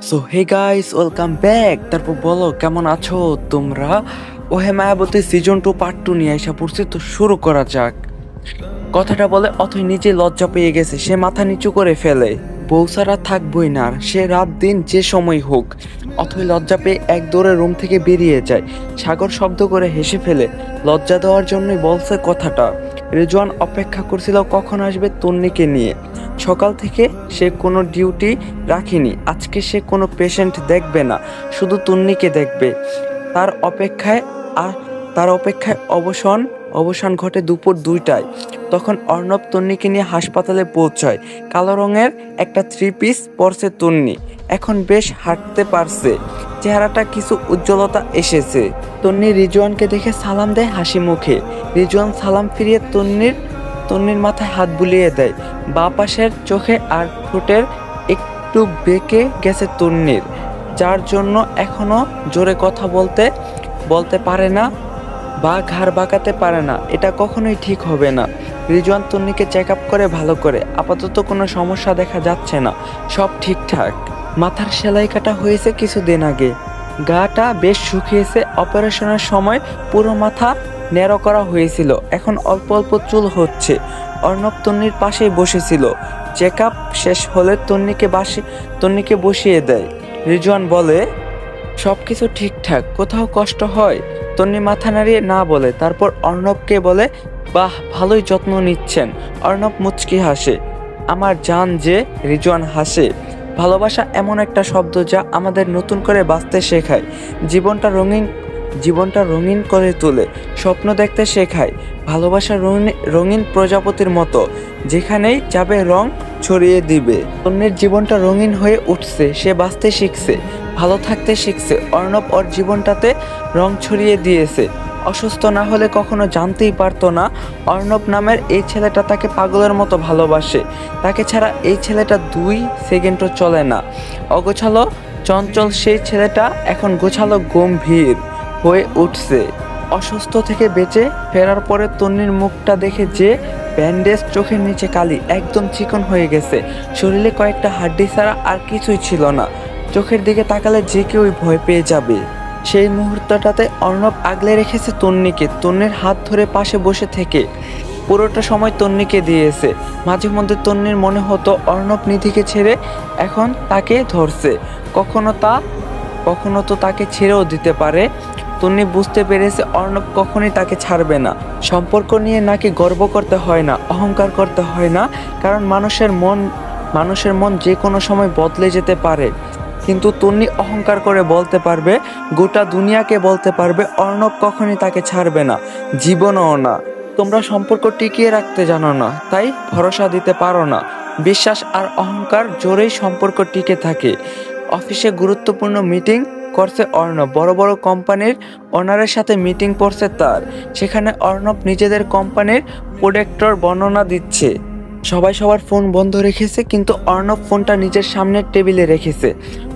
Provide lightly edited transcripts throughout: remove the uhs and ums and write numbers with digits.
So hey guys, welcome back. তারপর বলো কেমন আছো তোমরা? ও হে মায়াবতী সিজন 2 পার্ট 2 নিয়ে এসে পড়ছি, তো শুরু করা যাক। কথাটা বলে অথই নিজে লজ্জা পেয়ে গেছে, সে মাথা নিচু করে ফেলে। বউ ছাড়া থাকবই না আর, সে রাত দিন যে সময় হোক। অথই লজ্জা পেয়ে এক দৌড়ে রুম থেকে বেরিয়ে যায়। সাগর শব্দ করে হেসে ফেলে, লজ্জা দেওয়ার জন্যই বলছে কথাটা। রিজওয়ান অপেক্ষা করছিল কখন আসবে তন্নিকে নিয়ে। সকাল থেকে সে কোনো ডিউটি রাখেনি, আজকে সে কোনো পেশেন্ট দেখবে না, শুধু তন্নিকে দেখবে। তার অপেক্ষায় আর তার অপেক্ষায় অবসান ঘটে দুপুর 2টায়। তখন অর্ণব তন্নিকে নিয়ে হাসপাতালে পৌঁছায়। কালো রঙের একটা 3 পিস পরছে তন্নি, এখন বেশ হাঁটতে পারছে, চেহারাটা কিছু উজ্জ্বলতা এসেছে। তন্নি রিজওয়ানকে দেখে সালাম দেয় হাসি মুখে। রিজওয়ান সালাম ফিরিয়ে তন্নির মাথায় হাত বুলিয়ে দেয়। বাঁ পাশের চোখে আর ঠোঁটের একটু বেঁকে গেছে তন্নির, যার জন্য এখনো জোরে কথা বলতে পারে না বা ঘাড় বাঁকাতে পারে না। এটা কখনোই ঠিক হবে না। রিজওয়ান তন্নিকে চেক আপ করে ভালো করে, আপাতত কোনো সমস্যা দেখা যাচ্ছে না, সব ঠিকঠাক। মাথার সেলাই কাটা হয়েছে কিছুদিন আগে, গাটা বেশ শুকিয়েছে। অপারেশনের সময় পুরো মাথা ন্যাড়ো করা হয়েছিল, এখন অল্প অল্প চুল হচ্ছে। অর্ণব তন্নির পাশেই বসেছিল। চেক আপ শেষ হলে তন্নিকে বসিয়ে দেয়। রিজওয়ান বলে, সব কিছু ঠিকঠাক, কোথাও কষ্ট হয়? তন্নি মাথা নাড়িয়ে না বলে। তারপর অর্ণবকে বলে, বাহ, ভালোই যত্ন নিচ্ছেন। অর্ণব মুচকি হাসে, আমার জান যে। রিজওয়ান হাসে, ভালোবাসা এমন একটা শব্দ যা আমাদের নতুন করে বাঁচতে শেখায়, জীবনটা রঙিন করে তোলে, স্বপ্ন দেখতে শেখায়। ভালোবাসা রঙিন প্রজাপতির মতো, যেখানেই যাবে রং ছড়িয়ে দিবে। তন্নির জীবনটা রঙিন হয়ে উঠছে, সে বাঁচতে শিখছে, ভালো থাকতে শিখছে। অর্ণব ওর জীবনটাতে রং ছড়িয়ে দিয়েছে। অসুস্থ না হলে কখনো জানতেই পারতো না অর্ণব নামের এই ছেলেটা তাকে পাগলের মতো ভালোবাসে। তাকে ছাড়া এই ছেলেটা 2 সেকেন্ডও চলে না। অগোছালো চঞ্চল সেই ছেলেটা এখন গোছালো গম্ভীর হয়ে উঠছে। অসুস্থ থেকে বেঁচে ফেরার পরে তন্নির মুখটা দেখে যে ব্যান্ডেজ, চোখের নিচে কালি, একদম চিকন হয়ে গেছে। শরীরে কয়েকটা হাড্ডি ছাড়া আর কিছুই ছিল না। চোখের দিকে তাকালে যে কেউই ভয় পেয়ে যাবে। সেই মুহূর্তটাতে অর্ণব আগলে রেখেছে তন্নিকে, তন্নির হাত ধরে পাশে বসে থেকে পুরোটা সময় তন্নিকে দিয়েছে। মাঝে মধ্যে তন্নির মনে হতো অর্ণব নিধিকে ছেড়ে এখন তাকে ধরছে, কখনো তো তাকে ছেড়েও দিতে পারে। তন্নি বুঝতে পেরেছে অর্ণব কখনোই তাকে ছাড়বে না। সম্পর্ক নিয়ে নাকি গর্ব করতে হয় না, অহংকার করতে হয় না, কারণ মানুষের মন যে কোনো সময় বদলে যেতে পারে। কিন্তু তন্নি অহংকার করে বলতে পারবে, গোটা দুনিয়াকে বলতে পারবে, অর্ণব কখনোই তাকে ছাড়বে না, জীবনও না। তোমরা সম্পর্ক টিকিয়ে রাখতে জানো না, তাই ভরসা দিতে পারো না। বিশ্বাস আর অহংকার জোরেই সম্পর্ক টিকে থাকে। অফিসে গুরুত্বপূর্ণ মিটিং করছে অর্ণব, বড় বড় কোম্পানির ওনারের সাথে মিটিং পড়ছে তার। সেখানে অর্ণব নিজেদের কোম্পানির প্রোডাক্টর বর্ণনা দিচ্ছে। সবাই সবার ফোন বন্ধ রেখেছে, কিন্তু অর্ণব ফোনটা নিজের সামনের টেবিলে রেখেছে।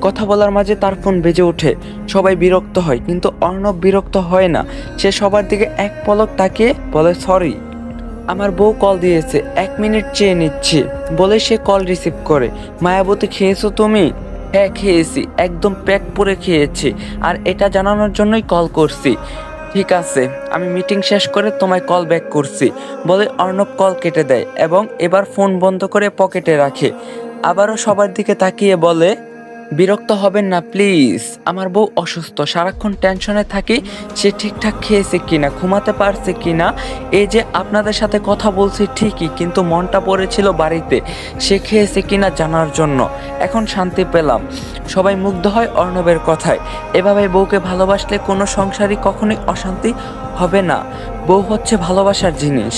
কথা বলার মাঝে তার ফোন বেজে ওঠে। সবাই বিরক্ত হয়, কিন্তু অর্ণব বিরক্ত হয় না। সে সবার দিকে এক পলক তাকিয়ে বলে, সরি, আমার বউ কল দিয়েছে, 1 মিনিট চেয়ে নিচ্ছি, বলে সে কল রিসিভ করে। মায়াবতী, খেয়েছো তুমি? হ্যাঁ খেয়েছি, একদম পেট পুরে খেয়েছি, আর এটা জানানোর জন্যই কল করছি। ঠিক আছে, আমি মিটিং শেষ করে তোমায় কল ব্যাক করছি, বলে অর্ণব কল কেটে দেয় এবং এবার ফোন বন্ধ করে পকেটে রাখে। আবারও সবার দিকে তাকিয়ে বলে, বিরক্ত হবেন না প্লিজ, আমার বউ অসুস্থ, সারাক্ষণ টেনশনে থাকি সে ঠিকঠাক খেয়েছে কিনা, ঘুমাতে পারছে কিনা। এই যে আপনাদের সাথে কথা বলছি ঠিকই, কিন্তু মনটা পড়েছিল বাড়িতে, সে খেয়েছে কিনা জানার জন্য। এখন শান্তি পেলাম। সবাই মুগ্ধ হয় অর্ণবের কথায়। এভাবে বউকে ভালোবাসলে কোনো সংসারই কখনোই অশান্তি হবে না। বউ হচ্ছে ভালোবাসার জিনিস,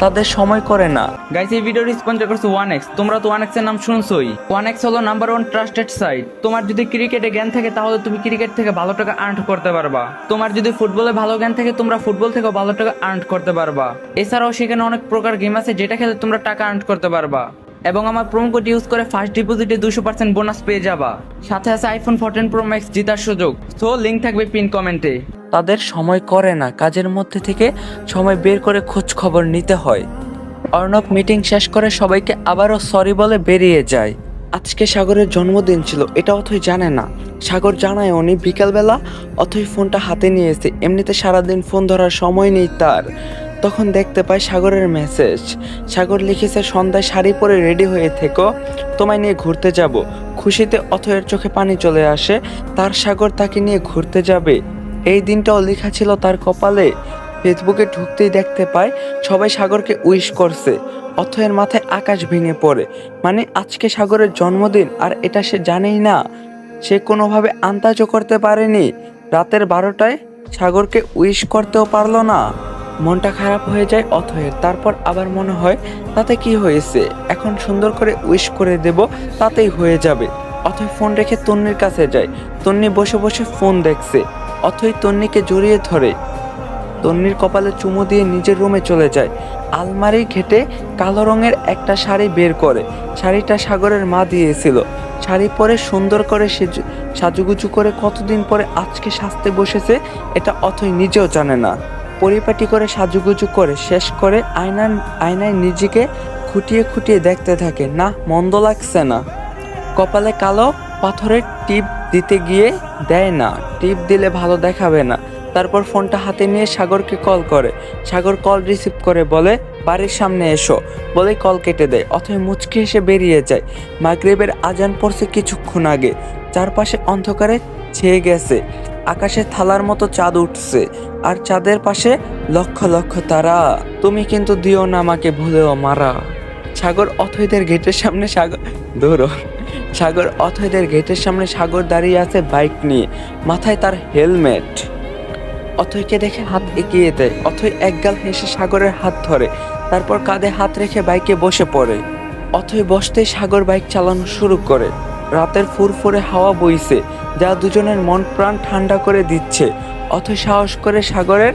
তাদের সময় করে না। গাইস, এই ভিডিওটি স্পন্সর করছে 1x। তোমরা তো 1x এর নাম শুনছোই। 1x হলো নাম্বার 1 ট্রাস্টেড সাইট। তোমার যদি ক্রিকেটে জ্ঞান থাকে তাহলে তুমি ক্রিকেট থেকে ভালো টাকা আর্ন করতে পারবা। তোমার যদি ফুটবলে ভালো জ্ঞান থাকে তোমরা ফুটবল থেকে ভালো টাকা আর্ন করতে পারবা। এছাড়াও সেখানে অনেক প্রকার গেম আছে যেটা খেলে তোমরা টাকা আর্ন করতে পারবা। এবং আমার প্রোমো কোড ইউজ করে ফার্স্ট ডিপোজিটে 200% বোনাস পেয়ে যাবা। সাথে আছে আইফোন 14 প্রো ম্যাক্স জেতার সুযোগ। সো লিংক থাকবে পিন কমেন্টে। তাদের সময় করে না, কাজের মধ্যে থেকে সময় বের করে খোঁজ খবর নিতে হয়। অর্ণব মিটিং শেষ করে সবাইকে আবারও সরি বলে বেরিয়ে যায়। আজকে সাগরের জন্মদিন ছিল, এটা অথই জানে না। সাগর জানায় উনি বিকালবেলা অথই ফোনটা হাতে নিয়েছে, এমনিতে সারাদিন ফোন ধরার সময় নেই তার। তখন দেখতে পায় সাগরের মেসেজ। সাগর লিখেছে, সন্ধ্যায় শাড়ি পরে রেডি হয়ে থেকো, তোমায় নিয়ে ঘুরতে যাব। খুশিতে অথয়ের চোখে পানি চলে আসে, তার সাগর তাকে নিয়ে ঘুরতে যাবে। এই দিনটাও লেখা ছিল তার কপালে। ফেসবুকে ঢুকতেই দেখতে পায় সবাই সাগরকে উইশ করছে। অথয়ের মাথায় আকাশ ভেঙে পড়ে। মানে আজকে সাগরের জন্মদিন, আর এটা সে জানেই না। সে কোনোভাবে আন্দাজও করতে পারেনি। রাতের 12টায় সাগরকে উইশ করতেও পারলো না। মনটা খারাপ হয়ে যায় অথয়ের। তারপর আবার মনে হয় তাতে কি হয়েছে, এখন সুন্দর করে উইশ করে দেব, তাতেই হয়ে যাবে। অথয় ফোন রেখে তন্নির কাছে যায়। তন্নি বসে বসে ফোন দেখছে। অথয় তন্নিকে জড়িয়ে ধরে, তন্নির কপালে চুমু দিয়ে নিজের রুমে চলে যায়। আলমারি ঘেটে কালো রঙের একটা শাড়ি বের করে। শাড়িটা সাগরের মা দিয়েছিল। শাড়ি পরে সুন্দর করে সাজুগুজু করে কতদিন পরে আজকে সাজতে বসেছে, এটা অথই নিজেও জানে না। পরিপাটি করে সাজুগুজু করে শেষ করে আয়নায় নিজেকে খুঁটিয়ে খুঁটিয়ে দেখতে থাকে। না, মন্দ লাগছে না। কপালে কালো পাথরের টিপ দিতে গিয়ে দেয় না, টিপ দিলে ভালো দেখাবে না। তারপর ফোনটা হাতে নিয়ে সাগরকে কল করে। সাগর কল রিসিভ করে বলে, বাড়ির সামনে এসো, বলেই কল কেটে দেয়। অথয় মুচকি এসে বেরিয়ে যায়। মাগরিবের আজান পড়ছে কিছুক্ষণ আগে। চারপাশে অন্ধকারে ছেয়ে গেছে। আকাশে থালার মতো চাঁদ উঠছে, আর চাঁদের পাশে লক্ষ লক্ষ তারা। তুমি কিন্তু দিও না আমাকে ভুলেও মারা। সাগর অথয়দের গেটের সামনে সাগর দাঁড়িয়ে আছে বাইক নিয়ে, মাথায় তার হেলমেট। অথয়কে দেখে হাত এগিয়ে দেয়। অথয় একগাল হেসে সাগরের হাত ধরে, তারপর কাঁধে হাত রেখে বাইকে বসে পড়ে। অথয় বসতেই সাগর বাইক চালানো শুরু করে। রাতের ফুরফুরে হাওয়া বইছে, যা দুজনের মন প্রাণ ঠান্ডা করে দিচ্ছে। অথয় সাহস করে সাগরের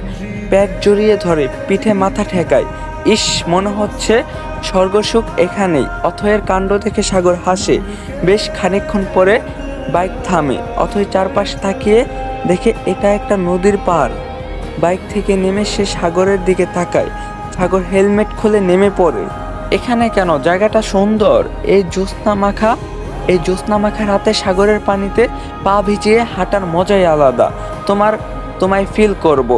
ব্যাগ জড়িয়ে ধরে, পিঠে মাথা ঠেকায়। ইস, মনে হচ্ছে স্বর্গসুখ এখানেই। অথয়ের কাণ্ড দেখে সাগর হাসে। বেশ খানিকক্ষণ পরে বাইক থামে। অথয় চারপাশ তাকিয়ে দেখে এটা একটা নদীর পার। বাইক থেকে নেমে সে সাগরের দিকে তাকায়। সাগর হেলমেট খুলে নেমে পড়ে। এখানে কেন? জায়গাটা সুন্দর। এই জ্যোৎস্না মাখা রাতে সাগরের পানিতে পা ভিজিয়ে হাঁটার মজাই আলাদা। তোমায় ফিল করব।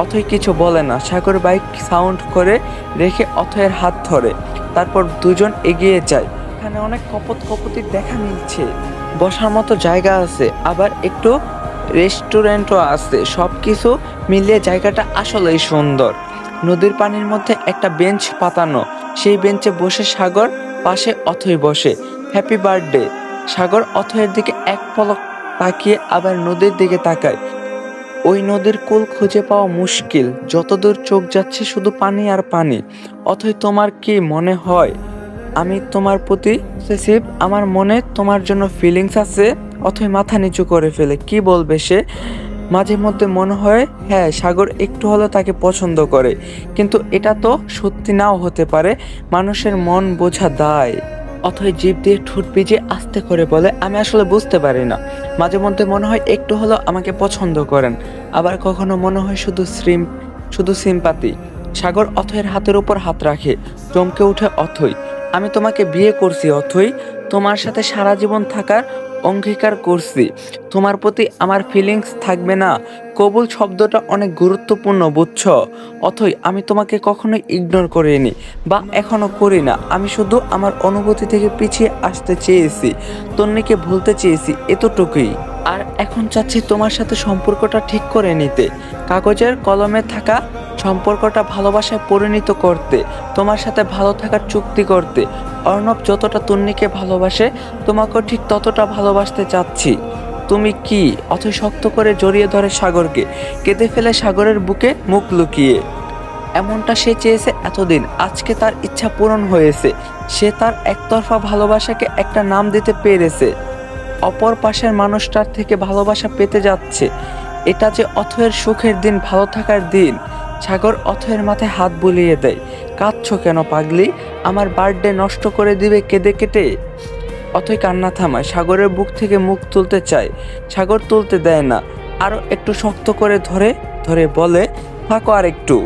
অথয় কিছু বলে না। সাগর বাইক সাউন্ড করে রেখে অথয়ের হাত ধরে। তারপর দুজন এগিয়ে যায়। এখানে অনেক কপতির দেখা মিলছে। বসার মতো জায়গা আছে, আবার একটু রেস্টুরেন্টও আছে। সব কিছু মিলিয়ে জায়গাটা আসলেই সুন্দর। নদীর পানির মধ্যে একটা বেঞ্চ পাতানো, সেই বেঞ্চে বসে সাগর, পাশে অথয় বসে। Happy birthday. সাগর অথয়ের দিকে এক পলক তাকিয়ে আবার নদীর দিকে তাকায়। ওই নদীর কুল খুঁজে পাওয়া মুশকিল। যতদূর চোখ যাচ্ছে শুধু পানি আর পানি। অথয়, তোমার কি মনে হয় আমি তোমার প্রতি পসেসিভ? আমার মনে তোমার জন্য ফিলিংস আছে। অথয় মাথা নিচু করে ফেলে। কি বলবে সে? মাঝে মধ্যে মনে হয় হ্যাঁ, সাগর একটু হলেও তাকে পছন্দ করে, কিন্তু এটা তো সত্যি নাও হতে পারে। মানুষের মন বোঝা দায়। অথয় জিভ দিয়ে ঠোঁট ভিজিয়ে আস্তে করে বলে, আমি আসলে বুঝতে পারি না। মাঝে মধ্যে মনে হয় একটু হলেও আমাকে পছন্দ করেন, আবার কখনো মনে হয় শুধু সিম্পাতি। সাগর অথয়ের হাতের উপর হাত রাখে। চমকে উঠে অথয়। আমি তোমাকে বিয়ে করছি অথয়, তোমার সাথে সারা জীবন থাকার অঙ্গীকার করছি। তোমার প্রতি আমার ফিলিংস থাকবে না। কবুল শব্দটা অনেক গুরুত্বপূর্ণ, বুঝছো? অথয়, আমি তোমাকে কখনোই ইগনোর করিনি বা এখনো করি না। আমি শুধু আমার অনুভূতি থেকে পিছিয়ে আসতে চেয়েছি, তন্নিকে ভুলতে চেয়েছি, এতটুকুই। আর এখন চাচ্ছি তোমার সাথে সম্পর্কটা ঠিক করে নিতে, কাগজের কলমে থাকা সম্পর্কটা ভালোবাসায় পরিণত করতে, তোমার সাথে ভালো থাকার চুক্তি করতে। অর্ণব যতটা তন্নিকে ভালোবাসে, তোমাকেও ঠিক ততটা ভালোবাসতে চাচ্ছি। তুমি কি? অথয় শক্ত করে জড়িয়ে ধরে সাগরকে, কেঁদে ফেলে সাগরের বুকে মুখ লুকিয়ে। এমনটা সে চেয়েছে এতদিন, আজকে তার ইচ্ছা পূরণ হয়েছে। সে তার একতরফা ভালোবাসাকে একটা নাম দিতে পেরেছে। অপর পাশের মানুষটার থেকে ভালোবাসা পেতে যাচ্ছে। এটা যে অথয়ের সুখের দিন, ভালো থাকার দিন। সাগর অথয়ের মাথায় হাত বুলিয়ে দেয়। কাঁদছো কেন পাগলি? আমার বার্থডে নষ্ট করে দিবে কেঁদে কেটে। অথয় কান্না থামায়। সাগরের বুক থেকে মুখ তুলতে চায়, সাগর তুলতে দেয় না। আরো একটু শক্ত করে ধরে বলে, থাকো আর একটু।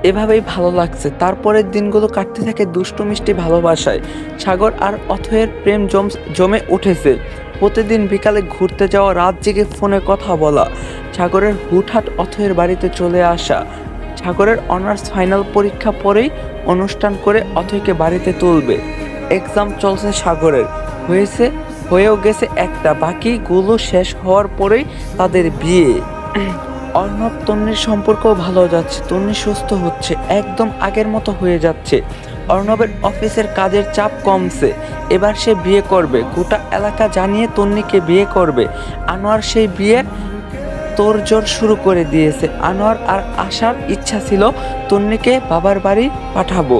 এভাবেই ভালো লাগছে। তারপরের দিনগুলো কাটতে থাকে দুষ্টু মিষ্টি ভালোবাসায়। সাগর আর অথয়ের প্রেম জমে উঠেছে। প্রতিদিন বিকালে ঘুরতে যাওয়া, রাত জেগে ফোনে কথা বলা, সাগরের হুটহাট অথয়ের বাড়িতে চলে আসা। সাগরের অনার্স ফাইনাল পরীক্ষা পরেই অনুষ্ঠান করে অথয়কে বাড়িতে তুলবে। এক্সাম চলছে সাগরের, হয়েও গেছে একটা, বাকিগুলো শেষ হওয়ার পরেই তাদের বিয়ে। অর্ণব তন্নির সম্পর্ক ভালো যাচ্ছে, তন্নি সুস্থ হচ্ছে, একদম আগের মতো হয়ে যাচ্ছে। অর্ণবের অফিসের কাজের চাপ কমছে, এবার সে বিয়ে করবে। গোটা এলাকা জানিয়ে তন্নিকে বিয়ে করবে। আনোয়ার সেই বিয়ের তোড়জোড় শুরু করে দিয়েছে। আনোয়ার আর আশার ইচ্ছা ছিল তন্নিকে বাবার বাড়ি পাঠাবো,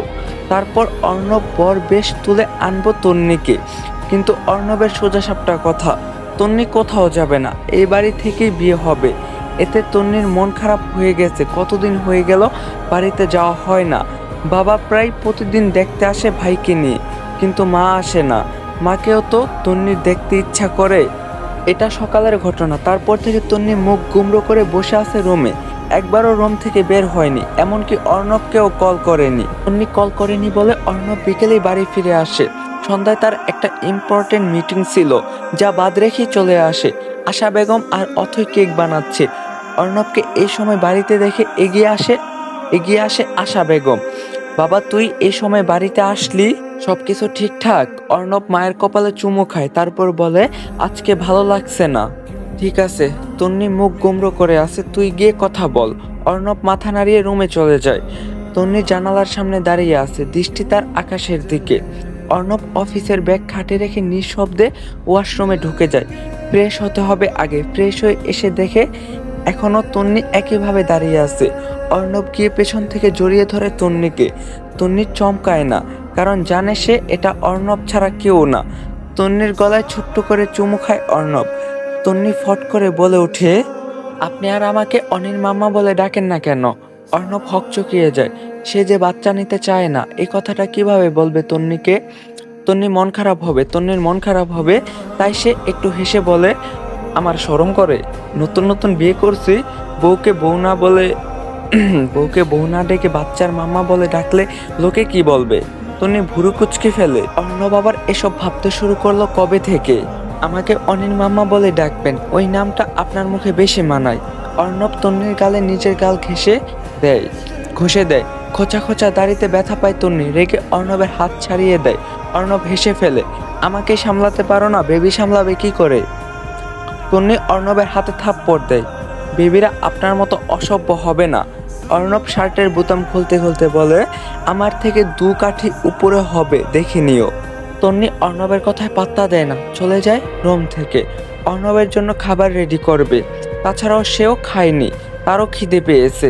তারপর অর্ণব বর বেশ তুলে আনবো তন্নিকে। কিন্তু অর্ণবের সোজাসাপটা কথা, তন্নি কোথাও যাবে না, এই বাড়ি থেকেই বিয়ে হবে। এতে তন্নির মন খারাপ হয়ে গেছে। কতদিন হয়ে গেল বাড়িতে যাওয়া হয় না। বাবা প্রায় প্রতিদিন দেখতে আসে ভাইকে নিয়ে, কিন্তু মা আসে না। মাকেও তো তন্নির দেখতে ইচ্ছা করে। এটা সকালের ঘটনা। তারপর থেকে তন্নি মুখ গুমড়ো করে বসে আছে রুমে, একবারও রুম থেকে বের হয়নি, এমনকি অর্ণবকেও কল করেনি। তন্নি কল করেনি বলে অর্ণব বিকেলেই বাড়ি ফিরে আসে। সন্ধ্যায় তার একটা ইম্পর্টেন্ট মিটিং ছিল, যা বাদ রেখেই চলে আসে। আশা বেগম আর অথই কেক বানাচ্ছে। অর্ণবকে এই সময় বাড়িতে দেখে এগিয়ে আসে আশা বেগম। বাবা, তুই এই সময় বাড়িতে আসলি? সবকিছু ঠিকঠাক? অর্ণব মায়ের কপালে চুমু খায়, তারপর বলে, আজকে ভালো লাগছে না। ঠিক আছে। তন্নি মুখ গুমড়ো করে আছে, তুই গিয়ে কথা বল। অর্ণব মাথা নাড়িয়ে রুমে চলে যায়। তন্নি জানালার সামনে দাঁড়িয়ে আছে, দৃষ্টি তার আকাশের দিকে। অর্ণব অফিসের ব্যাগ খাটে রেখে নিঃশব্দে ওয়াশরুমে ঢুকে যায়। ফ্রেশ হতে হবে আগে। ফ্রেশ হয়ে এসে দেখে এখনো তন্নি একইভাবে দাঁড়িয়ে আছে। অর্ণব গিয়ে পেছন থেকে জড়িয়ে ধরে তন্নিকে। তন্নি চমকায় না, কারণ জানে সে এটা অর্ণব ছাড়া কেউ না। তন্নির গলায় ছোট্ট করে চুমু খায় অর্ণব। তন্নি ফট করে বলে ওঠে, আপনি আর আমাকে অনির মাম্মা বলে ডাকেন না কেন? অর্ণব হকচকিয়ে যায়। সে যে বাচ্চা নিতে চায় না, এই কথাটা কিভাবে বলবে তন্নিকে? তন্নির মন খারাপ হবে, তাই সে একটু হেসে বলে, আমার শরম করে? নতুন নতুন বিয়ে করছি, বউকে বউ না ডেকে বাচ্চার মাম্মা বলে ডাকলে লোকে কি বলবে? তন্নি ভুরু কুচকে ফেলে। অর্ণব আবার এসব ভাবতে শুরু করলো কবে থেকে। আমাকে অনির মাম্মা বলে ডাকবেন, ওই নামটা আপনার মুখে বেশি মানায়। অর্ণব তন্নির গালে নিজের গাল ঘষে দেয়। খোঁচা খোঁচা দাড়িতে ব্যথা পায় তন্নি। রেগে অর্ণবের হাত ছাড়িয়ে দেয়। অর্ণব হেসে ফেলে, আমাকে সামলাতে পারো না, বেবি সামলাবে কি করে? তন্নি অর্ণবের হাতে থাপ্পড় দেয়। বেবিরা আপনার মতো অসভ্য হবে না। অর্ণব শার্টের বোতাম খুলতে খুলতে বলে, আমার থেকে 2 কাঠি উপরে হবে, দেখে নিও। তন্নি অর্ণবের কথায় পাত্তা দেয় না, চলে যায় রুম থেকে। অর্ণবের জন্য খাবার রেডি করবে, তাছাড়াও সেও খায়নি, তারও খিদে পেয়েছে।